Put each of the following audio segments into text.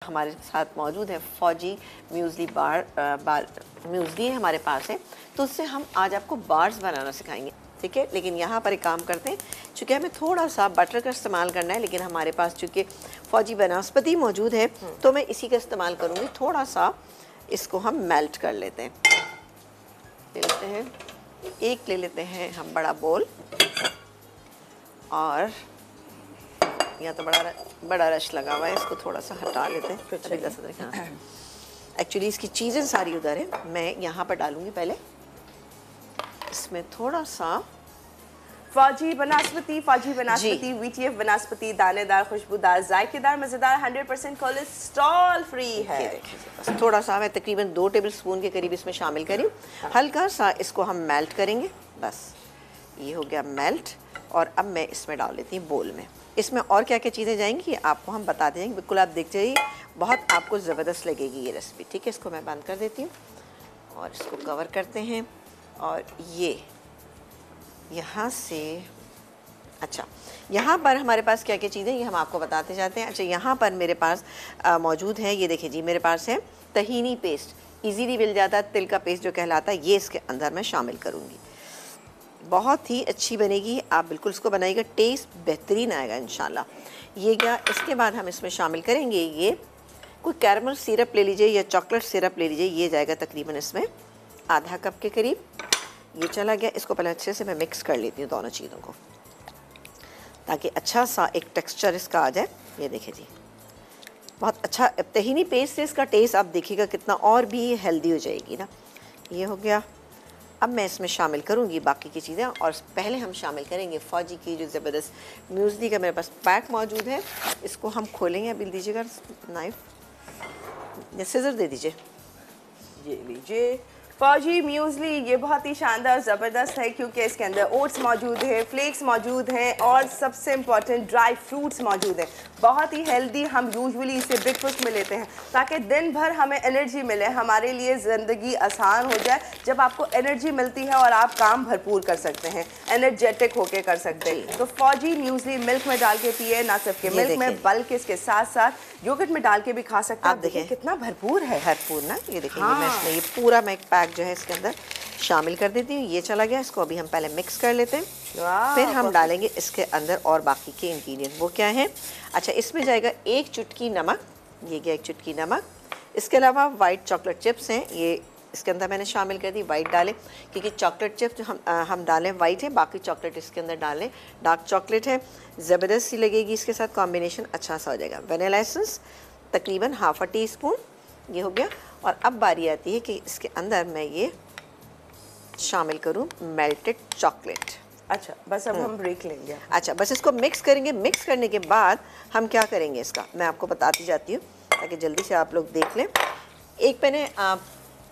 हमारे साथ मौजूद है फौजी म्यूज़ली म्यूज़ली हमारे पास है, तो उससे हम आज आपको बार्स बनाना सिखाएंगे, ठीक है। लेकिन यहाँ पर एक काम करते हैं, चूँकि हमें थोड़ा सा बटर का इस्तेमाल करना है, लेकिन हमारे पास चूँकि फौजी बनास्पति मौजूद है तो मैं इसी का इस्तेमाल करूँगी। थोड़ा सा इसको हम मेल्ट कर लेते हैं, ले लेते हैं हम बड़ा बोल, और यहाँ तो बड़ा रश लगा हुआ है, इसको थोड़ा सा हटा लेते हैं। एक्चुअली इसकी चीज़ें सारी उधर है, मैं यहाँ पर डालूंगी पहले इसमें थोड़ा सा फौजी बनास्पति VTF बनास्पति, दानेदार, खुशबूदार, जायकेदार, मज़ेदार, 100% कोलेस्ट्रॉल फ्री है। बस थोड़ा सा मैं तकरीबन 2 टेबल स्पून के करीब इसमें शामिल करी, हल्का सा इसको हम मेल्ट करेंगे। बस ये हो गया मेल्ट, और अब मैं इसमें डाल लेती हूँ बोल में। इसमें और क्या क्या चीज़ें जाएंगी आपको हम बता देंगे, बिल्कुल आप देख जाइए, बहुत आपको ज़बरदस्त लगेगी ये रेसिपी, ठीक है। इसको मैं बंद कर देती हूँ और इसको कवर करते हैं, और ये यहाँ से, अच्छा यहाँ पर हमारे पास क्या क्या चीज़ें ये हम आपको बताते जाते हैं। अच्छा यहाँ पर मेरे पास मौजूद है, ये देखिए जी, मेरे पास है तहीनी पेस्ट, इजीली मिल जाता है, तिल का पेस्ट जो कहलाता है, ये इसके अंदर मैं शामिल करूँगी। बहुत ही अच्छी बनेगी, आप बिल्कुल इसको बनाइएगा, टेस्ट बेहतरीन आएगा इंशाल्लाह। ये क्या, इसके बाद हम इसमें शामिल करेंगे, ये कोई कैरमल सिरप ले लीजिए या चॉकलेट सिरप ले लीजिए, ये जाएगा तकरीबन इसमें आधा कप के करीब। ये चला गया, इसको पहले अच्छे से मैं मिक्स कर लेती हूँ दोनों चीज़ों को, ताकि अच्छा सा एक टेक्सचर इसका आ जाए। ये देखिए जी, बहुत अच्छा तहीनी पेस्ट से इसका टेस्ट आप देखिएगा कितना और भी हेल्दी हो जाएगी ना। ये हो गया, अब मैं इसमें शामिल करूंगी बाकी की चीज़ें, और पहले हम शामिल करेंगे फौजी की जो ज़बरदस्त म्यूज़ली का मेरे पास पैक मौजूद है। इसको हम खोलेंगे, अभी दीजिएगा नाइफ या सिजर दे दीजिए। ये लीजिए फौजी म्यूज़ली, ये बहुत ही शानदार ज़बरदस्त है क्योंकि इसके अंदर ओट्स मौजूद है, फ्लेक्स मौजूद हैं, और सबसे इम्पॉर्टेंट ड्राई फ्रूट्स मौजूद हैं। बहुत ही हेल्दी, हम यूजुअली इसे ब्रेकफास्ट में लेते हैं ताकि दिन भर हमें एनर्जी मिले, हमारे लिए ज़िंदगी आसान हो जाए। जब आपको एनर्जी मिलती है और आप काम भरपूर कर सकते हैं, एनर्जेटिक होके कर सकते हैं, तो फौजी म्यूज़ली मिल्क में डाल के पिए, ना सिर्फ के मिल्क में बल्कि इसके साथ साथ योगर्ट में डाल के भी खा सकते हैं। आप देखिए कितना भरपूर है, भरपूर ना। ये देखिए मैं इसमें ये पूरा मैं एक पैक जो है इसके अंदर शामिल कर देती हूँ। ये चला गया, इसको अभी हम पहले मिक्स कर लेते हैं, फिर हम डालेंगे इसके अंदर और बाकी के इंग्रेडिएंट। वो क्या है, अच्छा इसमें जाएगा 1 चुटकी नमक, ये गया 1 चुटकी नमक। इसके अलावा वाइट चॉकलेट चिप्स हैं, ये इसके अंदर मैंने शामिल कर दी, वाइट डालें क्योंकि चॉकलेट चिप्स हम डालें वाइट है, बाकी चॉकलेट इसके अंदर डालें डार्क चॉकलेट है, ज़बरदस्त सी लगेगी इसके साथ, कॉम्बिनेशन अच्छा सा हो जाएगा। वनीला एसेंस तकरीबन ½ टीस्पून, ये हो गया। और अब बारी आती है कि इसके अंदर मैं ये शामिल करूं मेल्टेड चॉकलेट। अच्छा बस अब हम ब्रेक लेंगे। अच्छा बस इसको मिक्स करेंगे। मिक्स करने के बाद हम क्या करेंगे, इसका मैं आपको बताती जाती हूँ ताकि जल्दी से आप लोग देख लें। एक मैंने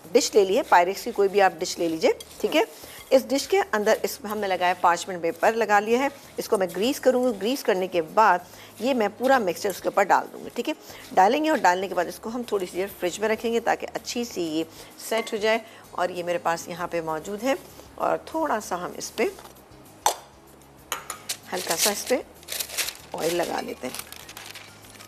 डिश ले ली है, पायरेक्स की कोई भी आप डिश ले लीजिए, ठीक है। इस डिश के अंदर इसमें हमने लगाया पार्चमेंट पेपर लगा लिया है, इसको मैं ग्रीस करूँगी। ग्रीस करने के बाद ये मैं पूरा मिक्सचर उसके ऊपर डाल दूँगी, ठीक है। डालेंगे और डालने के बाद इसको हम थोड़ी सी देर फ्रिज में रखेंगे ताकि अच्छी सी ये सेट हो जाए। और ये मेरे पास यहाँ पे मौजूद है, और थोड़ा सा हम इस पर हल्का सा इस पर ऑयल लगा लेते हैं।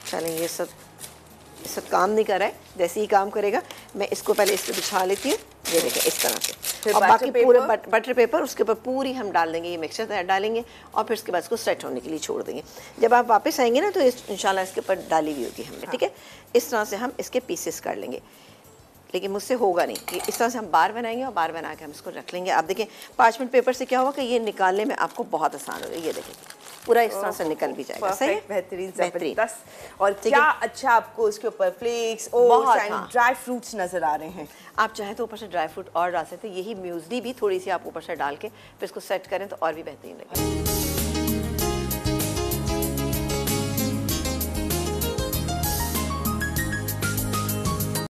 चलें, ये सब काम नहीं कर रहा है, जैसे ही काम करेगा मैं इसको पहले इस पर बिछा लेती हूँ, ये देखिए इस तरह से, और बाकी पूरे बटर पेपर उसके ऊपर पूरी हम डाल देंगे, ये मिक्सचर डालेंगे, और फिर उसके बाद इसको सेट होने के लिए छोड़ देंगे। जब आप वापस आएंगे ना तो इंशाल्लाह इसके ऊपर डाली हुई होगी हमने, ठीक है। इस तरह से हम इसके पीसेस कर लेंगे, लेकिन मुझसे होगा नहीं, कि इस तरह से हम बार बनाएंगे और बार बना के हम इसको रख लेंगे। आप देखें पार्चमेंट पेपर से क्या होगा कि ये निकालने में आपको बहुत आसान होगा। ये देखें पूरा इस तरह से निकल भी जाएगा, सही है, बेहतरीन। और क्या अच्छा आपको उसके ऊपर फ्लेक्स और ड्राई फ्रूट्स नजर आ रहे हैं। आप चाहें तो ऊपर से ड्राई फ्रूट और डाल सकते हैं। यही म्यूज़ली भी थोड़ी सी आप ऊपर से डाल के फिर इसको सेट करें तो और भी बेहतरीन लगेगा।